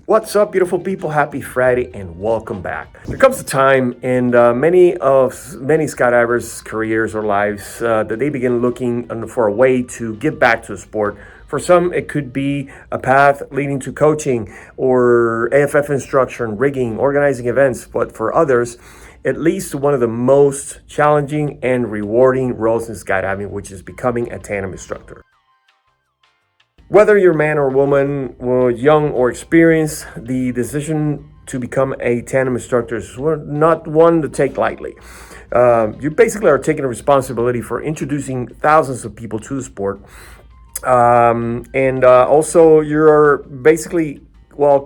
What's up, beautiful people? Happy Friday and welcome back. There comes a time in many skydivers' careers or lives that they begin looking for a way to give back to the sport. For some, it could be a path leading to coaching or AFF instruction, rigging, organizing events. But for others, it leads to one of the most challenging and rewarding roles in skydiving, which is becoming a tandem instructor. Whether you're a man or woman, young or experienced, the decision to become a tandem instructor is not one to take lightly. You basically are taking a responsibility for introducing thousands of people to the sport. And also you're basically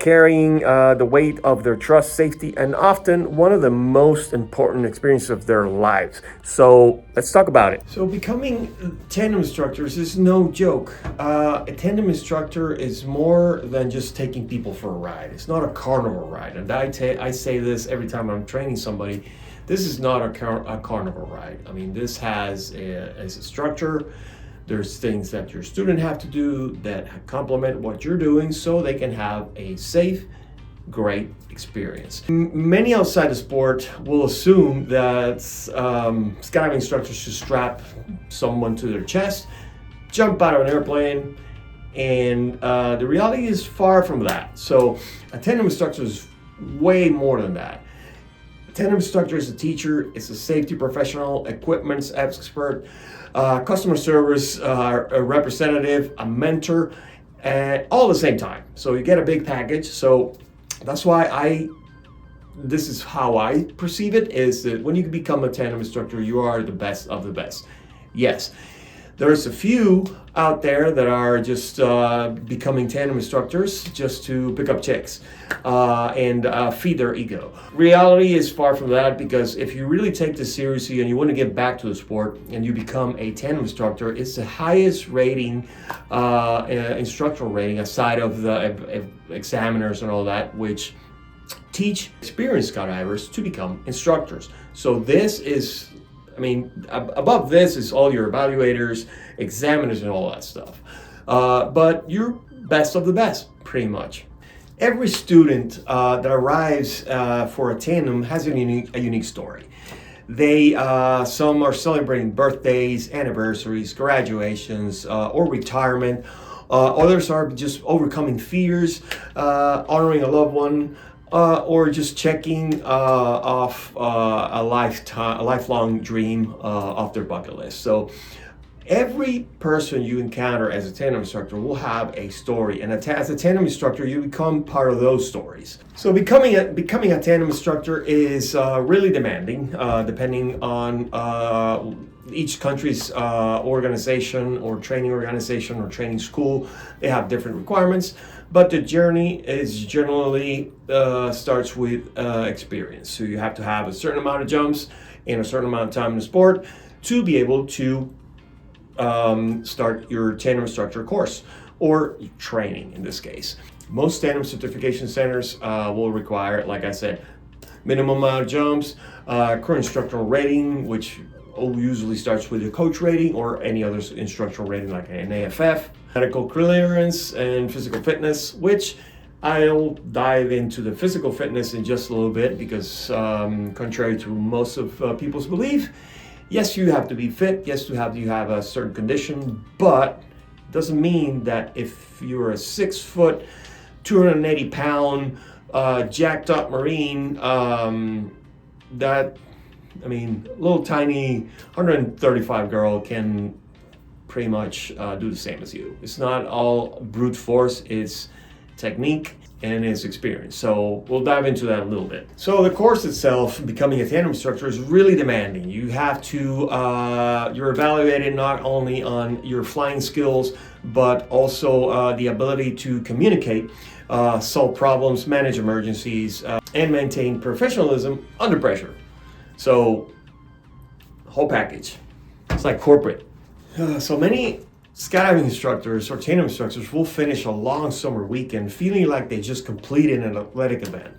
carrying the weight of their trust, safety, and often one of the most important experiences of their lives. So let's talk about it. So becoming tandem instructors is no joke. A tandem instructor is more than just taking people for a ride. It's not a carnival ride. And I say this every time I'm training somebody. This is not a carnival ride. I mean, this has a structure. There's things that your student have to do that complement what you're doing so they can have a safe, great experience. Many outside the sport will assume that skydiving instructors should strap someone to their chest, jump out of an airplane, and the reality is far from that. So a tandem instructor is way more than that. A tandem instructor is a teacher, it's a safety professional, equipment expert, customer service a representative, a mentor, all at the same time. So you get a big package. So that's why this is how I perceive it, is that when you become a tandem instructor, you are the best of the best. Yes, there's a few out there that are just becoming tandem instructors just to pick up chicks and feed their ego. Reality is far from that, because if you really take this seriously and you want to give back to the sport and you become a tandem instructor, it's the highest rating, instructional rating, aside of the examiners and all that, which teach experienced skydivers to become instructors. So this is, above this is all your evaluators, examiners, and all that stuff. But you're best of the best, pretty much. Every student that arrives for a tandem has a unique story. Some are celebrating birthdays, anniversaries, graduations, or retirement. Others are just overcoming fears, honoring a loved one, or just checking off a lifelong dream off their bucket list. So every person you encounter as a tandem instructor will have a story, and as a tandem instructor, you become part of those stories. So becoming a tandem instructor is really demanding, depending on each country's organization or training school. They have different requirements, but the journey is generally starts with experience. So you have to have a certain amount of jumps and a certain amount of time in the sport to be able to start your tandem instructor course, or training in this case. Most tandem certification centers will require, like I said, minimum amount of jumps, current instructional rating, which usually starts with a coach rating or any other instructional rating like an AFF, medical clearance, and physical fitness, which I'll dive into the physical fitness in just a little bit, because contrary to most of people's belief, yes, you have to be fit, yes, you have a certain condition, but it doesn't mean that if you're a 6 foot, 280 pound, jacked up Marine, little tiny 135 girl can pretty much do the same as you. It's not all brute force, it's technique and it's experience. So we'll dive into that a little bit. So the course itself, becoming a tandem instructor, is really demanding. You have to, you're evaluated not only on your flying skills, but also the ability to communicate, solve problems, manage emergencies, and maintain professionalism under pressure. So, whole package. It's like corporate. So many skydiving instructors or tandem instructors will finish a long summer weekend feeling like they just completed an athletic event,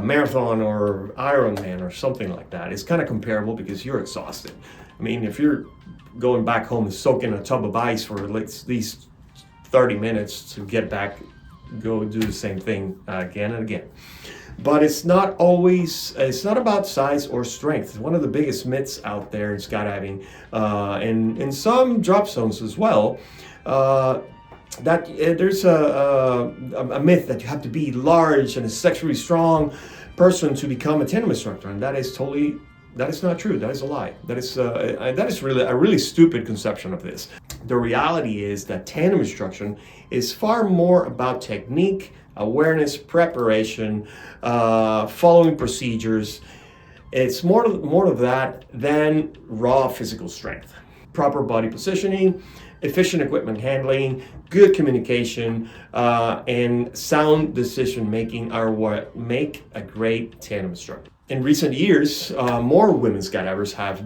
marathon or Ironman or something like that. It's kind of comparable because you're exhausted. I mean, if you're going back home and soaking a tub of ice for at least 30 minutes to get back go do the same thing again and again. But it's not about size or strength. It's one of the biggest myths out there in skydiving, and in some drop zones as well. That there's a myth that you have to be large and a sexually strong person to become a tandem instructor, and that is not true. That is a lie. That is really a really stupid conception of this. The reality is that tandem instruction is far more about technique, awareness, preparation, following procedures. It's more of that than raw physical strength. Proper body positioning, efficient equipment handling, good communication, and sound decision making are what make a great tandem instructor. In recent years, more women skydivers have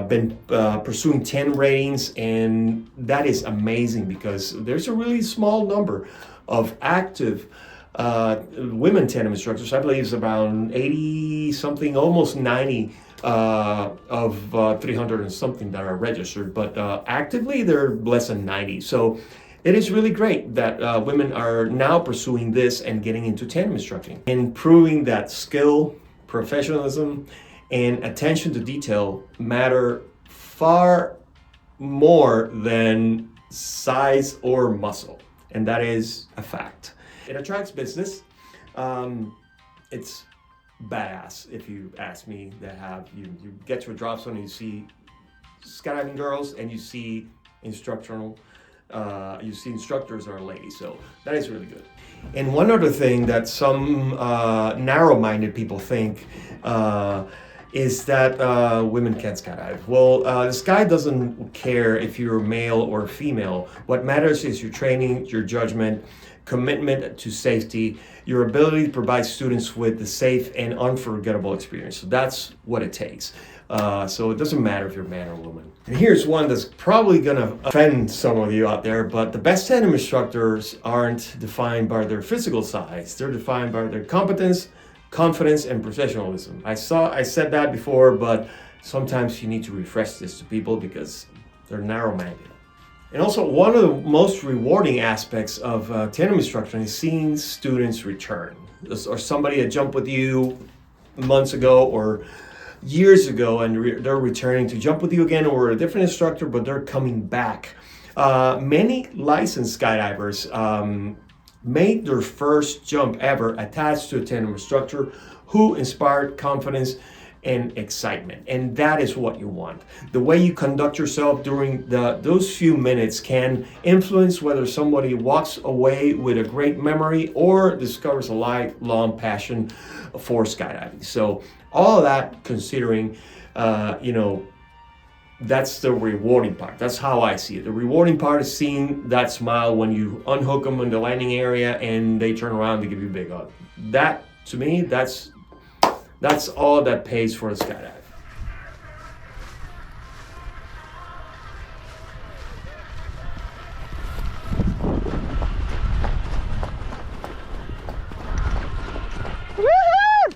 been pursuing tandem ratings, and that is amazing because there's a really small number of active women tandem instructors. I believe it's around 80 something, almost 90 of 300 and something that are registered, but actively they're less than 90. So it is really great that women are now pursuing this and getting into tandem instructing and proving that skill, professionalism, and attention to detail matter far more than size or muscle. And that is a fact. It attracts business. It's badass, if you ask me. That have you get to a drop zone and you see skydiving girls and you see instructors are ladies. So that is really good. And one other thing that some narrow-minded people think is that women can't skydive. Well, the sky doesn't care if you're male or female. What matters is your training, your judgment, commitment to safety, your ability to provide students with the safe and unforgettable experience. So that's what it takes. So it doesn't matter if you're a man or woman. And here's one that's probably gonna offend some of you out there, but the best tandem instructors aren't defined by their physical size. They're defined by their competence, confidence, and professionalism. I said that before, but sometimes you need to refresh this to people because they're narrow-minded. And also, one of the most rewarding aspects of tandem instruction is seeing students return. Or somebody had jumped with you months ago or years ago, and they're returning to jump with you again, or a different instructor, but they're coming back. Many licensed skydivers made their first jump ever attached to a tandem instructor who inspired confidence and excitement. And that is what you want. The way you conduct yourself during those few minutes can influence whether somebody walks away with a great memory or discovers a lifelong passion for skydiving. So all of that considering, that's the rewarding part. That's how I see it. The rewarding part is seeing that smile when you unhook them in the landing area and they turn around to give you a big hug. That, to me, that's all that pays for the skydive.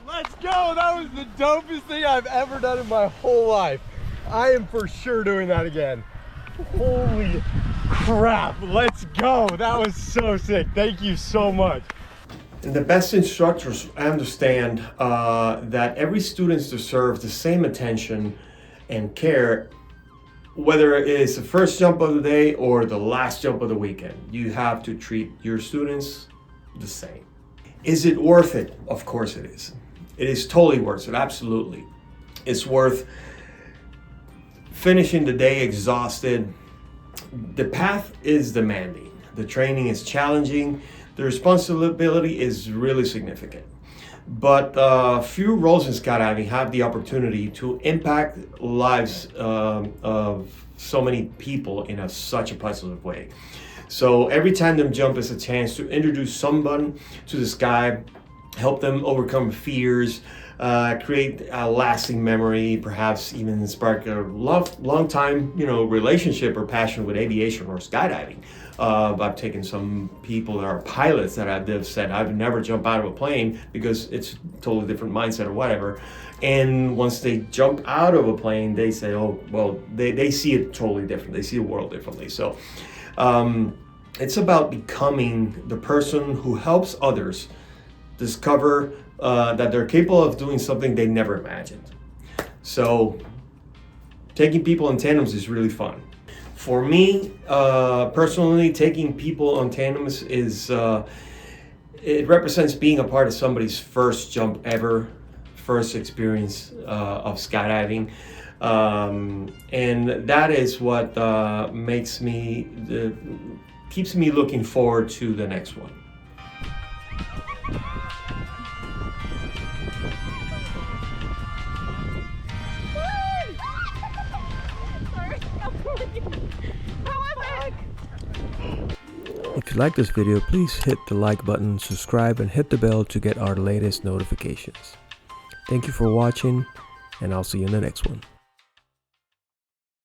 Let's go! That was the dopest thing I've ever done in my whole life. I am for sure doing that again. Holy crap, let's go! That was so sick. Thank you so much. And the best instructors understand that every student deserves the same attention and care, whether it is the first jump of the day or the last jump of the weekend. You have to treat your students the same. Is it worth it? Of course it is. It is totally worth it, absolutely. It's worth finishing the day exhausted. The path is demanding. The training is challenging. The responsibility is really significant. But few roles in skydiving have the opportunity to impact lives of so many people in such a positive way. So every tandem jump is a chance to introduce someone to the sky, help them overcome fears, create a lasting memory, perhaps even spark a long time, relationship or passion with aviation or skydiving. I've taken some people that are pilots that they've said, I've never jumped out of a plane because it's a totally different mindset or whatever. And once they jump out of a plane, they say, oh, well, they see it totally different. They see the world differently. So It's about becoming the person who helps others discover that they're capable of doing something they never imagined. So taking people in tandems is really fun. For me, personally, taking people on tandems is, it represents being a part of somebody's first jump ever, first experience of skydiving. And that is what keeps me looking forward to the next one. If you like this video, please hit the like button, subscribe, and hit the bell to get our latest notifications. Thank you for watching, and I'll see you in the next one.